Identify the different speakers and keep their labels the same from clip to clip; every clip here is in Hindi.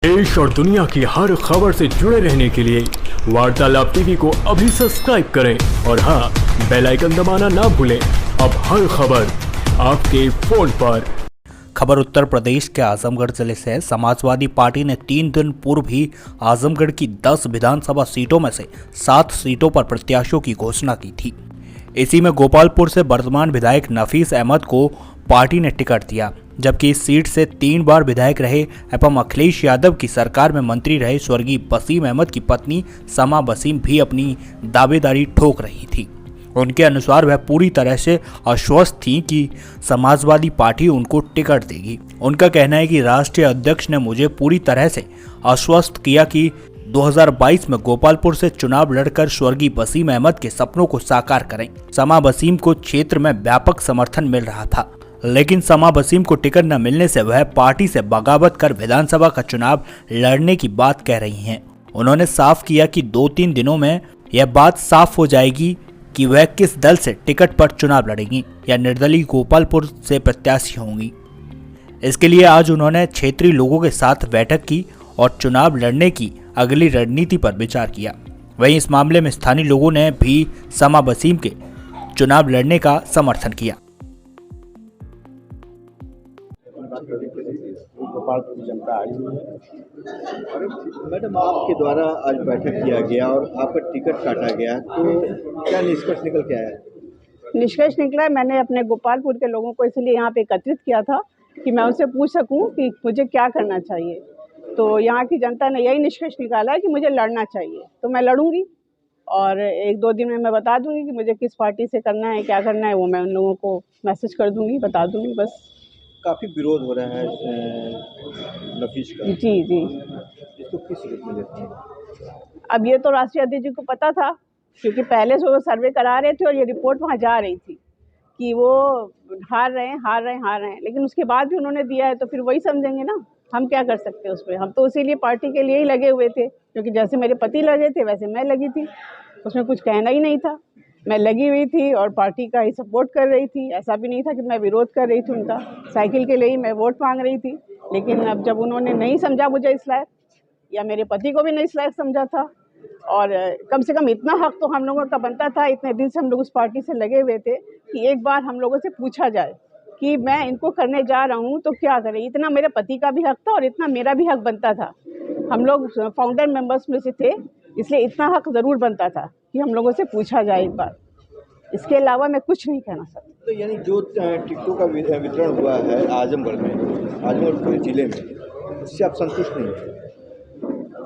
Speaker 1: देश और दुनिया की हर खबर से जुड़े रहने के लिए वार्तालाप टीवी को अभी सब्सक्राइब करें और हाँ, बेल आइकन दबाना ना भूलें। अब हर खबर आपके फोन पर।
Speaker 2: खबर उत्तर प्रदेश के आजमगढ़ जिले से। समाजवादी पार्टी ने 3 दिन पूर्व ही आजमगढ़ की 10 विधानसभा सीटों में से 7 सीटों पर प्रत्याशियों की घोषणा की थी। इसी में गोपालपुर से वर्तमान विधायक नफीस अहमद को पार्टी ने टिकट दिया, जबकि इस सीट से 3 बार विधायक रहे एवं अखिलेश यादव की सरकार में मंत्री रहे स्वर्गीय वसीम अहमद की पत्नी समा वसीम भी अपनी दावेदारी ठोक रही थी। उनके अनुसार वह पूरी तरह से आश्वस्त थी कि समाजवादी पार्टी उनको टिकट देगी। उनका कहना है कि राष्ट्रीय अध्यक्ष ने मुझे पूरी तरह से आश्वस्त किया कि 2022 में गोपालपुर से चुनाव लड़कर स्वर्गीय वसीम अहमद के सपनों को साकार करें। समा वसीम को क्षेत्र में व्यापक समर्थन मिल रहा था, लेकिन समा वसीम को टिकट न मिलने से वह पार्टी से बगावत कर विधानसभा का चुनाव लड़ने की बात कह रही हैं। उन्होंने साफ किया कि 2-3 दिनों में यह बात साफ हो जाएगी कि वह किस दल से टिकट पर चुनाव लड़ेंगी या निर्दलीय गोपालपुर से प्रत्याशी होंगी। इसके लिए आज उन्होंने क्षेत्रीय लोगों के साथ बैठक की और चुनाव लड़ने की अगली रणनीति पर विचार किया। वहीं इस मामले में स्थानीय लोगों ने भी समा वसीम के चुनाव लड़ने का समर्थन किया।
Speaker 3: गोपालपुर की जनता आई हुई है। अरे मैडम, आपके द्वारा आज बैठक किया गया और आपका टिकट काटा गया, तो क्या निष्कर्ष निकल के आया?
Speaker 4: निष्कर्ष निकला है, मैंने अपने गोपालपुर के लोगों को इसलिए यहाँ पे एकत्रित किया था कि मैं उनसे पूछ सकूं कि मुझे क्या करना चाहिए। तो यहाँ की जनता ने यही निष्कर्ष निकाला है कि मुझे लड़ना चाहिए, तो मैं लड़ूंगी और 1-2 दिन में मैं बता दूंगी कि मुझे किस पार्टी से करना है, क्या करना है। वो मैं उन लोगों को मैसेज कर दूंगी, बता दूंगी। बस
Speaker 3: काफ़ी विरोध हो रहा है नफीस का।
Speaker 4: जी
Speaker 3: इसको किस रूप में देखते हैं?
Speaker 4: अब ये तो राष्ट्रीय अध्यक्ष जी को पता था, क्योंकि पहले से वो सर्वे करा रहे थे और ये रिपोर्ट वहाँ जा रही थी कि वो हार रहे हैं, लेकिन उसके बाद भी उन्होंने दिया है, तो फिर वही समझेंगे ना। हम क्या कर सकते हैं उसमें। हम तो इसीलिए पार्टी के लिए ही लगे हुए थे, क्योंकि जैसे मेरे पति लगे थे वैसे मैं लगी थी, उसमें कुछ कहना ही नहीं था। मैं लगी हुई थी और पार्टी का ही सपोर्ट कर रही थी। ऐसा भी नहीं था कि मैं विरोध कर रही थी उनका। साइकिल के लिए ही मैं वोट मांग रही थी, लेकिन अब जब उन्होंने नहीं समझा मुझे इस लायक, या मेरे पति को भी नहीं इस लायक समझा था, और कम से कम इतना हक तो हम लोगों का बनता था। इतने दिन से हम लोग उस पार्टी से लगे हुए थे कि एक बार हम लोगों से पूछा जाए कि मैं इनको करने जा रहा हूँ तो क्या करें। इतना मेरे पति का भी हक था और इतना मेरा भी हक बनता था। हम लोग फाउंडर मेंबर्स में से थे, इसलिए इतना हक ज़रूर बनता था कि हम लोगों से पूछा जाए एक बार। इसके अलावा मैं कुछ नहीं कहना सकती।
Speaker 3: तो यानी जो टिकटों का वितरण हुआ है आजमगढ़ पूरे जिले में, उससे आप संतुष्ट नहीं हैं?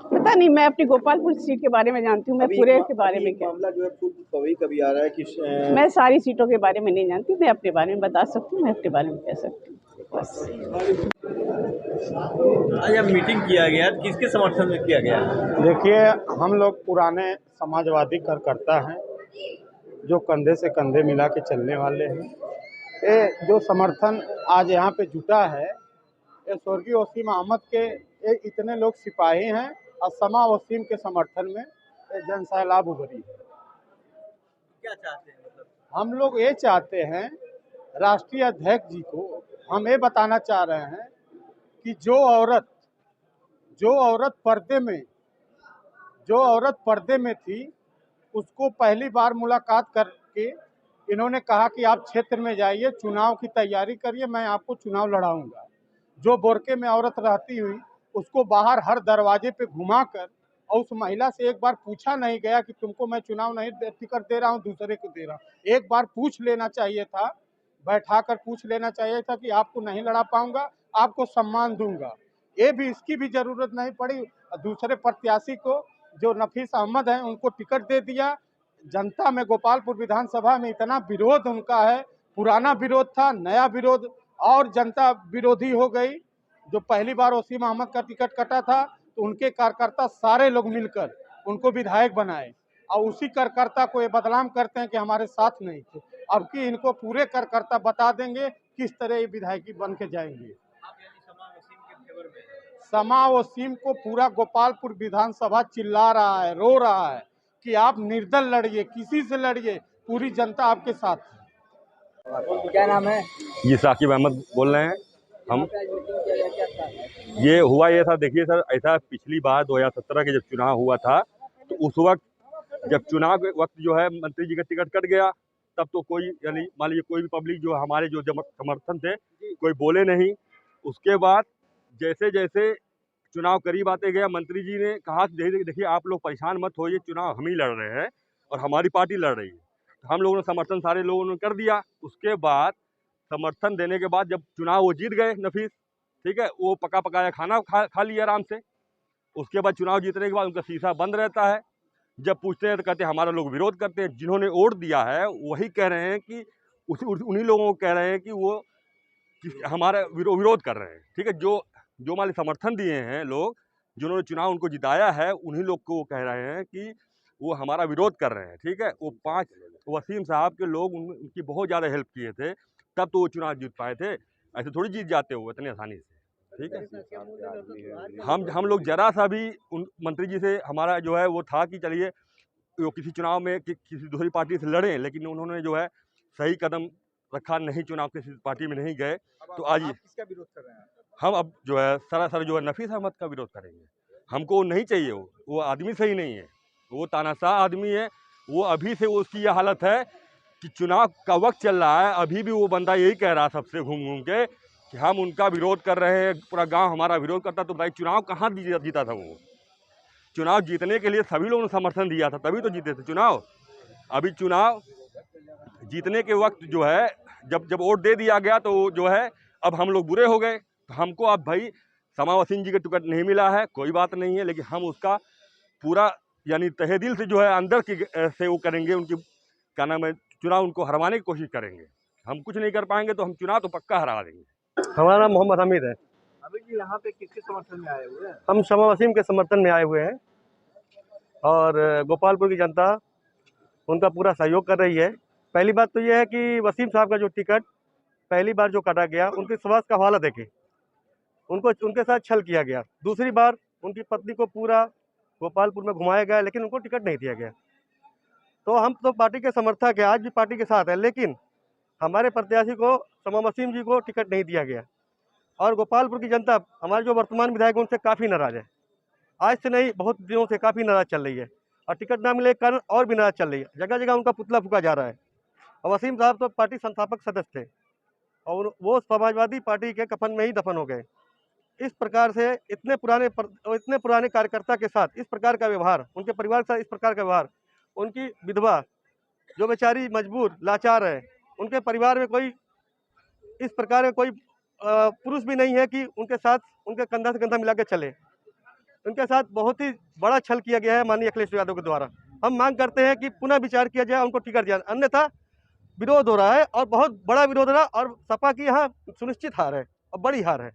Speaker 4: पता नहीं, मैं अपनी गोपालपुर सीट के बारे में जानती हूँ, मैं पूरे के बारे में क्या।
Speaker 3: मामला जो है कभी आ रहा है कि
Speaker 4: मैं सारी सीटों के बारे में नहीं जानती। मैं अपने बारे में बता सकती हूँ, मैं अपने बारे में कह सकती हूँ बस।
Speaker 3: आज अब मीटिंग किया गया, किसके समर्थन में किया गया?
Speaker 5: देखिए, हम लोग पुराने समाजवादी कार्यकर्ता हैं जो कंधे से कंधे मिला के चलने वाले हैं। ये जो समर्थन आज यहाँ पे जुटा है, ये स्वर्गीय वसीम अहमद के इतने लोग सिपाही हैं और समा वसीम के समर्थन में जन सैलाब उभरी है।
Speaker 3: क्या चाहते हैं? मतलब
Speaker 5: हम लोग ये चाहते हैं, राष्ट्रीय अध्यक्ष जी को हम ये बताना चाह रहे हैं कि जो औरत पर्दे में थी, उसको पहली बार मुलाकात करके इन्होंने कहा कि आप क्षेत्र में जाइए, चुनाव की तैयारी करिए, मैं आपको चुनाव लड़ाऊंगा। जो बोरके में औरत रहती हुई, उसको बाहर हर दरवाजे पे घुमाकर, और उस महिला से एक बार पूछा नहीं गया कि तुमको मैं चुनाव नहीं टिकट दे रहा हूँ, दूसरे को दे रहा हूँ। एक बार पूछ लेना चाहिए था, बैठाकर पूछ लेना चाहिए था कि आपको नहीं लड़ा पाऊंगा, आपको सम्मान दूंगा। ये भी, इसकी भी जरूरत नहीं पड़ी। दूसरे प्रत्याशी को जो नफीस अहमद हैं उनको टिकट दे दिया। जनता में गोपालपुर विधानसभा में इतना विरोध उनका है, पुराना विरोध था, नया विरोध और जनता विरोधी हो गई। जो पहली बार वसीम अहमद का टिकट कटा था, तो उनके कार्यकर्ता सारे लोग मिलकर उनको विधायक बनाए, और उसी कार्यकर्ता को ये बदनाम करते हैं कि हमारे साथ नहीं थे। अब कि इनको पूरे कार्यकर्ता बता देंगे किस तरह ये विधायकी बन के जाएंगे। समा वसीम को पूरा गोपालपुर विधानसभा चिल्ला रहा है, रो रहा है कि आप निर्दल लड़िए, किसी से लड़िए, पूरी जनता आपके साथ है।
Speaker 3: क्या नाम है?
Speaker 6: ये साकिब अहमद बोल रहे हैं हम।
Speaker 3: क्या कारण है?
Speaker 6: ये हुआ ये था, देखिए सर, ऐसा पिछली बार 2017 के जब चुनाव हुआ था तो उस वक्त जब चुनाव के वक्त जो है मंत्री जी का टिकट कट गया, तब तो कोई यानी मान लीजिए कोई भी पब्लिक जो हमारे जो समर्थन थे कोई बोले नहीं। उसके बाद जैसे जैसे चुनाव करीब आते गया, मंत्री जी ने कहा कि देखिए आप लोग परेशान मत होइए, चुनाव हम ही लड़ रहे हैं और हमारी पार्टी लड़ रही है। तो हम लोगों ने समर्थन सारे लोगों ने कर दिया। उसके बाद समर्थन देने के बाद जब चुनाव वो जीत गए नफीस, ठीक है, वो पका पकाया खाना खा लिया आराम से। उसके बाद चुनाव जीतने के बाद उनका शीशा बंद रहता है। जब पूछते हैं तो कहते हैं हमारा लोग विरोध करते हैं। जिन्होंने वोट दिया है वही कह रहे हैं कि उन्हीं लोगों को कह रहे हैं कि वो हमारा विरोध कर रहे हैं, ठीक है। जो मान समर्थन दिए हैं लोग, जिन्होंने चुनाव उनको जिताया है, उन्हीं लोग को वो कह रहे हैं कि वो हमारा विरोध कर रहे हैं, ठीक है। वो 5 वसीम साहब के लोग उनकी बहुत ज़्यादा हेल्प किए थे, तब तो वो चुनाव जीत पाए थे। ऐसे थोड़ी जीत जाते हो इतनी आसानी से, ठीक है। हम लोग जरा सा भी उन मंत्री जी से हमारा जो है वो था कि चलिए वो किसी चुनाव में किसी दूसरी पार्टी से लड़ें, लेकिन उन्होंने जो है सही कदम रखा नहीं, चुनाव किसी पार्टी में नहीं गए। तो आज
Speaker 3: किसका विरोध कर रहे हैं?
Speaker 6: हम अब जो है सरासर जो है नफीस अहमद का विरोध करेंगे। हमको नहीं चाहिए, वो आदमी सही नहीं है, वो तानाशाह आदमी है। वो अभी से उसकी यह हालत है कि चुनाव का वक्त चल रहा है, अभी भी वो बंदा यही कह रहा सबसे घूम घूम के कि हम उनका विरोध कर रहे हैं, पूरा गांव हमारा विरोध करता। तो भाई चुनाव कहाँ जीता था वो? चुनाव जीतने के लिए सभी लोगों ने समर्थन दिया था, तभी तो जीते थे चुनाव। अभी चुनाव जीतने के वक्त जो है जब वोट दे दिया गया तो जो है अब हम लोग बुरे हो गए। तो हमको अब भाई समा वसीम जी का टिकट नहीं मिला है, कोई बात नहीं है, लेकिन हम उसका पूरा यानी तहे दिल से जो है अंदर की से वो करेंगे, उनकी क्या नाम है, चुनाव उनको हरवाने की कोशिश करेंगे। हम कुछ नहीं कर पाएंगे तो हम चुनाव तो पक्का हरा देंगे।
Speaker 7: हमारा नाम मोहम्मद हमीद है।
Speaker 3: अभी जी यहाँ पे किसके समर्थन में आए हुए हैं?
Speaker 7: हम शमा वसीम के समर्थन में आए हुए हैं और गोपालपुर की जनता उनका पूरा सहयोग कर रही है। पहली बात तो यह है कि वसीम साहब का जो टिकट पहली बार जो काटा गया, उनके स्वास्थ्य का हवाला देखे, उनके साथ छल किया गया। दूसरी बार उनकी पत्नी को पूरा गोपालपुर में घुमाया गया, लेकिन उनको टिकट नहीं दिया गया। तो हम तो पार्टी के समर्थक हैं, आज भी पार्टी के साथ है, लेकिन हमारे प्रत्याशी को शमा वसीम जी को टिकट नहीं दिया गया। और गोपालपुर की जनता हमारे जो वर्तमान विधायक उनसे काफ़ी नाराज़ है, आज से नहीं बहुत दिनों से काफ़ी नाराज़ चल रही है और टिकट ना मिले के कारण और भी नाराज़ चल रही है। जगह जगह उनका पुतला फूका जा रहा है। और वसीम साहब तो पार्टी संस्थापक सदस्य थे और वो समाजवादी पार्टी के कफन में ही दफन हो गए। इस प्रकार से इतने पुराने कार्यकर्ता के साथ इस प्रकार का व्यवहार, उनके परिवार के साथ इस प्रकार का व्यवहार, उनकी विधवा जो बेचारी मजबूर लाचार है, उनके परिवार में कोई इस प्रकार का कोई पुरुष भी नहीं है कि उनके साथ उनके कंधा से कंधा मिला के चले। उनके साथ बहुत ही बड़ा छल किया गया है माननीय अखिलेश यादव के द्वारा। हम मांग करते हैं कि पुनः विचार किया जाए, उनको टिकट दिया, अन्यथा विरोध हो रहा है और बहुत बड़ा विरोध हो रहा है और सपा की यहाँ सुनिश्चित हार है और बड़ी हार है।